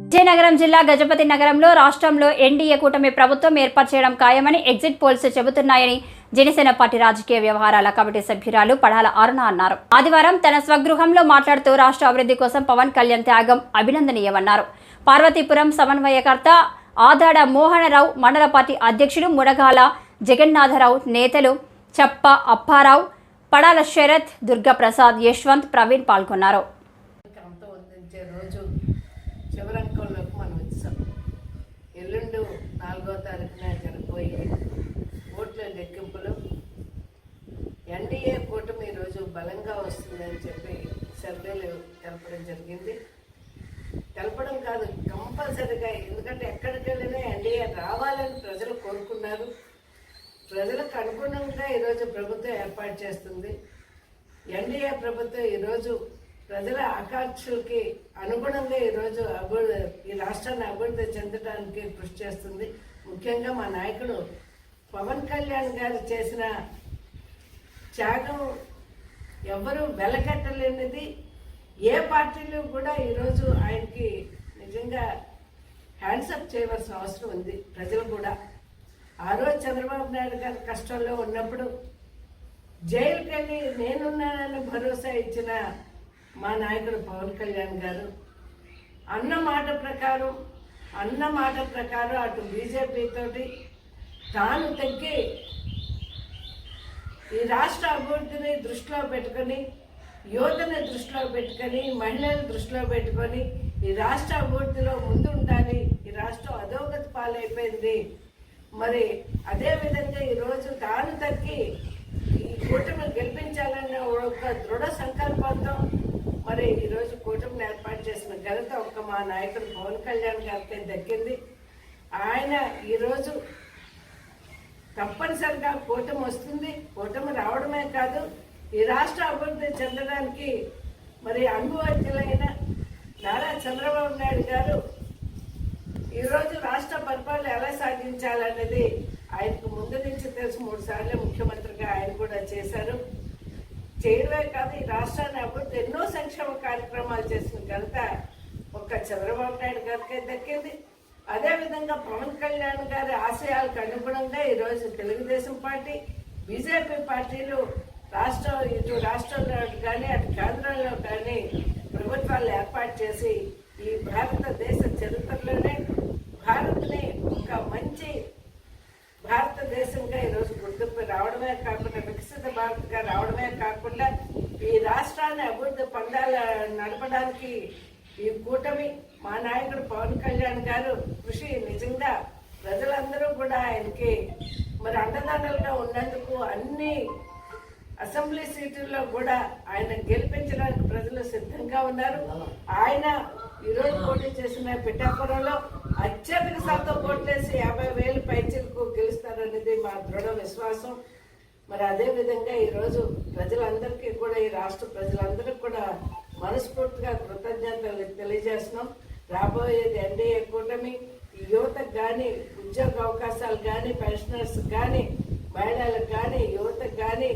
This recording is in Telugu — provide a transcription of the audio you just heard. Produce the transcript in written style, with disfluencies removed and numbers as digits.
విజయనగరం జిల్లా గజపతి నగరంలో రాష్ట్రంలో ఎన్డీఏ కూటమి ప్రభుత్వం ఏర్పాటు చేయడం ఖాయమని ఎగ్జిట్ పోల్స్ చెబుతున్నాయని జనసేన పార్టీ రాజకీయ వ్యవహారాల కమిటీ సభ్యురాలు పడాల అరుణ అన్నారు. ఆదివారం తన స్వగృహంలో మాట్లాడుతూ రాష్ట్ర అభివృద్ధి కోసం పవన్ కళ్యాణ్ త్యాగం అభినందనీయమన్నారు. పార్వతీపురం సమన్వయకర్త ఆదాడ మోహనరావు, మండల పార్టీ అధ్యక్షుడు ముడగాల జగన్నాథరావు, నేతలు చప్ప అప్పారావు, పడాల శరత్, దుర్గాప్రసాద్, యశ్వంత్, ప్రవీణ్ పాల్గొన్నారు. శివరంగంలోకి మనం వచ్చాం. ఎల్లుండు 4వ తారీఖున జరిగిపోయి ఓట్ల లెక్కింపులు ఎన్డీఏ కూటమి ఈరోజు బలంగా వస్తుందని చెప్పి సర్వేలు తెలపడం జరిగింది. తెలపడం కాదు, కంపల్సరిగా, ఎందుకంటే ఎక్కడికి వెళ్ళినా ఎన్డీఏ రావాలని ప్రజలు కోరుకున్నారు. ప్రజలకు అనుగుణంగా ఈరోజు ప్రభుత్వం ఏర్పాటు చేస్తుంది. ఎన్డీఏ ప్రభుత్వం ఈరోజు ప్రజల ఆకాంక్షలకి అనుగుణంగా ఈరోజు ఈ రాష్ట్రాన్ని అభివృద్ధి చెందడానికి కృషి చేస్తుంది. ముఖ్యంగా మా నాయకుడు పవన్ కళ్యాణ్ గారు చేసిన త్యాగం ఎవరు వెలకట్టలేనిది. ఏ పార్టీలు కూడా ఈరోజు ఆయనకి నిజంగా హ్యాండ్సప్ చేయవలసిన అవసరం ఉంది. ప్రజలు కూడా ఆ రోజు చంద్రబాబు నాయుడు గారు కష్టంలో ఉన్నప్పుడు జైలుకి వెళ్ళి నేనున్నానని భరోసా ఇచ్చిన మా నాయకుడు పవన్ కళ్యాణ్ గారు అన్న మాట ప్రకారం అటు బీజేపీ తోటి తాను తగ్గి ఈ రాష్ట్ర అభివృద్ధిని దృష్టిలో పెట్టుకొని, యువతని దృష్టిలో పెట్టుకొని, మహిళలను దృష్టిలో పెట్టుకొని ఈ రాష్ట్ర అభివృద్ధిలో ముందు ఉండాలి. ఈ రాష్ట్రం అధోగతి పాలైపోయింది. మరి అదేవిధంగా ఈరోజు తాను తగ్గి ఈ కూటమిని గెలిపించాలన్న ఒక దృఢ సంకల్పంతో మరి ఈరోజు కూటమిని ఏర్పాటు చేసిన ఘనత ఒక్క మా నాయకుడు పవన్ కళ్యాణ్ గారికి దక్కింది. ఆయన ఈరోజు తప్పనిసరిగా కూటమి వస్తుంది. కూటమి రావడమే కాదు, ఈ రాష్ట్ర అభివృద్ధి చెందడానికి మరి అనుభవజ్ఞులైన నారా చంద్రబాబు నాయుడు గారు ఈరోజు రాష్ట్ర పరిపాలన ఎలా సాగించాలనేది ఆయనకు ముందు నుంచి తెలుసు. 3 సార్లు ముఖ్యమంత్రిగా ఆయన కూడా చేశారు. చేయడమే కాదు, ఈ రాష్ట్రాన్ని అభివృద్ధి ఎన్నో సంక్షేమ కార్యక్రమాలు చేసిన ఘనత ఒక్క చంద్రబాబు నాయుడు గారికే దక్కింది. అదేవిధంగా పవన్ కళ్యాణ్ గారి ఆశయాలకు అనుగుణంగా ఈరోజు తెలుగుదేశం పార్టీ, బీజేపీ పార్టీలు ఇటు రాష్ట్రంలో కానీ అటు కేంద్రంలో కానీ ప్రభుత్వాలు ఏర్పాటు చేసి ఈ భారతదేశ చరిత్రలోనే భారత్ని ఒక మంచి భారతదేశంగా ఈరోజు గుర్తింపు రావడమే కాకుండా, వికసిత భారత్గా రావడమే కాకుండా ఈ రాష్ట్రాన్ని అభివృద్ధి నడపడానికి ఈ కూటమి మా నాయకుడు పవన్ కళ్యాణ్ గారు కృషి నిజంగా ప్రజలందరూ కూడా ఆయనకి మరి అండదండలుగా ఉన్నందుకు అన్ని అసెంబ్లీ సీట్లలో కూడా ఆయన గెలిపించడానికి ప్రజలు సిద్ధంగా ఉన్నారు. ఆయన ఈరోజు పోటీ చేసిన పిఠాపురంలో అత్యధిక శాతం ఓట్లేసి 50,000 పైచిలకు గెలుస్తారనేది మా దృఢ విశ్వాసం. మరి అదేవిధంగా ఈరోజు ప్రజలందరికీ కూడా, ఈ రాష్ట్ర ప్రజలందరికీ కూడా మనస్ఫూర్తిగా కృతజ్ఞతలు తెలియజేస్తున్నాం. రాబోయేది ఎన్డీఏ కూటమి యువతకు కానీ, ఉద్యోగ అవకాశాలు కానీ, పెన్షనర్స్ కానీ, మహిళలకు కానీ, యువతకు కానీ